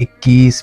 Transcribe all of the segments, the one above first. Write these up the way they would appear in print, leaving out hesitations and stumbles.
21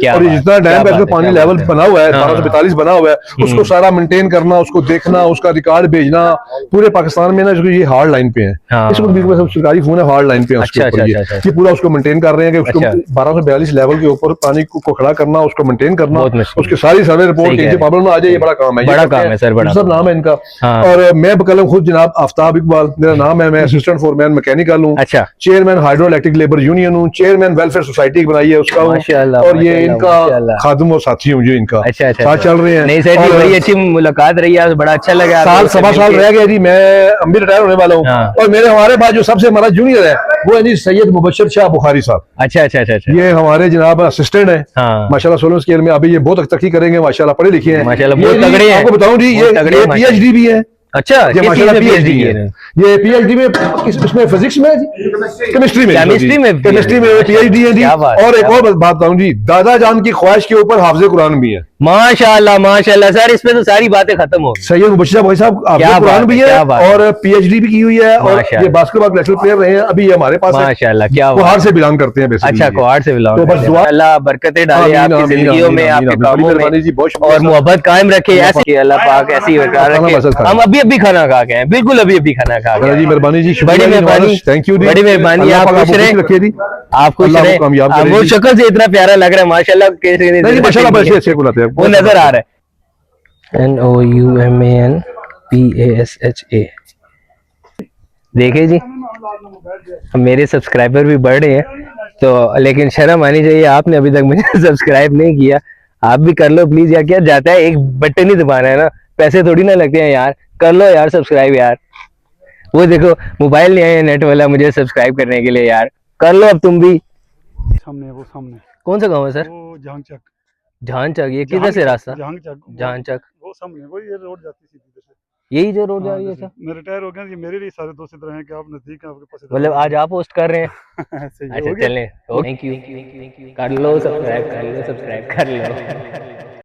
क्या और ये बात जितना है, डैम क्या है इसमें बात है, पानी क्या लेवल बात है। बना हुआ है, हाँ, 1242 बना हुआ है, उसको सारा मेंटेन करना, उसको देखना, उसका रिकॉर्ड भेजना, पूरे पाकिस्तान में ना इसको ये हार्ड लाइन पे है। हाँ। इसको बिल्कुल सब सरकारी फोन है, हार्ड लाइन पे है उसके अच्छा, ऊपर। अच्छा, अच्छा, ये पूरा उसको मेंटेन कर रहे हैं कि उसको अच्छा। 1242 लेवल के ऊपर पानी को खड़ा करना, उसको मेंटेन करना, बहुत मुश्किल। उसकी सारी सर्वे रिपोर्ट सही कह कहीं रहे से हैं। प्रॉब्लम ना आ जाए, ये बड़ा काम है। बड़ा ये करते काम हैं, है सर, बड़ा सब काम नाम है इनका। हाँ। और मैं बकलम खुद जनाब आफ्ताब इकबाल मेरा नाम है, मैं असिस्टेंट फोरमैन मैकेनिकल हूँ, अच्छा। Chairman hydro electric labour union हूँ, चेयरमैन वेलफेयर सोसाइटी बनाई है उसका हूँ, माशाल्लाह, और ये माशाल्लाह, इनका माशाल्लाह। खादम और साथी हूँ, जो इनका अच्छा अच्छा साथ अच्छा। चल रहे हैं। नहीं सर जी, और बड़ी अच्छी मुलाकात रही है, बड़ा अच्छा लगा साल आपसे सवा साल मिलके। रह गया जी, मैं भी रिटायर होने वाला हूँ। हाँ। और मेरे हमारे पास जो सबसे हमारा जूनियर है वो है जी सैयद मुबशर शाह बुखारी साहब। अच्छा अच्छा अच्छा अच्छा। ये हमारे जनाब असिस्टेंट है हाँ। माशाल्लाह 16 स्केल में। अभी ये बहुत तरक्की करेंगे माशाल्लाह, पढ़े लिखे हैं माशाल्लाह, ये बहुत जी, तगड़े हैं। आपको बताऊं जी, बहुत तगड़े ये हैं माशाल्लाह। पीएचडी भी है। अच्छा, ये किस चीज माशाल्लाह में पीएचडी PhD है। है? ये पीएचडी में इसमें फिजिक्स में, केमिस्ट्री में, केमिस्ट्री में केमिस्ट्री में पीएचडी है जी। क्या बात है, और एक क्या और बात बताऊं जी, दादा जान की ख्वाहिश के ऊपर हाफिज कुरान भी है। माशाल्लाह माशाल्लाह सर, इस पे तो सारी बातें खत्म हो गई। सैयद मुबशर भाई साहब क्या हाफिज कुरान बात भी है, क्या है बात है। और पीएचडी भी की हुई है, और माशाल्लाह। ये बास्केटबॉल नेशनल प्लेयर रहे हैं, अभी ये हमारे पास है। माशाल्लाह, क्या बात कोहार है। से बिलोंग करते हैं बेसिकली। अच्छा, कोहाट से बिलोंग तो बस करते हैं। दुआ- अल्लाह बरकतें डाले आमीन, आपकी आमीन, जिंदगियों आमीन, में, आमीन, आपके आमीन। बड़ी कामों में, मेहरबानी जी, बहुत शुक्रिया और सर। मोहब्बत कायम रखे ऐसे कि अल्लाह पाक ऐसी बरकरार खाना मसद रखे। खाना। हम अभी अभी खाना खा के हैं, बिल्कुल अभी अभी खाना खा के जी हैं। मेहरबानी जी, बड़ी मेहरबानी, थैंक यू जी, बड़ी मेहरबानी। अल्लाह आप पाक खुश आपको रहे, खुश रखे जी, आप खुश अल्लाह रहे। आपको कामयाब करे वो जी। शक्ल से इतना प्यारा लग रहा है माशाल्लाह, कैसे नहीं जी माशाल्लाह बड़े अच्छे बुलाते हैं, वो नजर आ रहा है। NOUMANPASHA। देखे जी, मेरे सब्सक्राइबर भी बढ़ रहे हैं, तो लेकिन शर्म आनी चाहिए, आपने अभी तक मुझे सब्सक्राइब नहीं किया। आप भी कर लो प्लीज यार, क्या जाता है, एक बटन ही दबाना है ना, पैसे थोड़ी ना लगते हैं यार, कर लो यार सब्सक्राइब यार। वो देखो मोबाइल नहीं आया नेट वाला मुझे सब्सक्राइब करने के लिए, यार कर लो अब तुम भी। सामने वो सामने कौन सा गाँव है सर? वो जहांग चक। जहान चक, ये किधर से रास्ता? जहांग चक जहान चक, वो सामने वो ये रोड जाती थी इधर से। यही जो रोड जा हाँ, रही है जैसे सर? मैं रिटायर हो गया, ये मेरे लिए सारे दोस्त इधर हैं कि आप नजदीक हैं, आपके पास इधर मतलब आना आज आप पोस्ट कर रहे हैं? है। ऐसे ही अच्छा हो गया। चलें, थैंक यू, कर लो सब्सक्राइब, कर लो सब्सक्राइब, कर लो।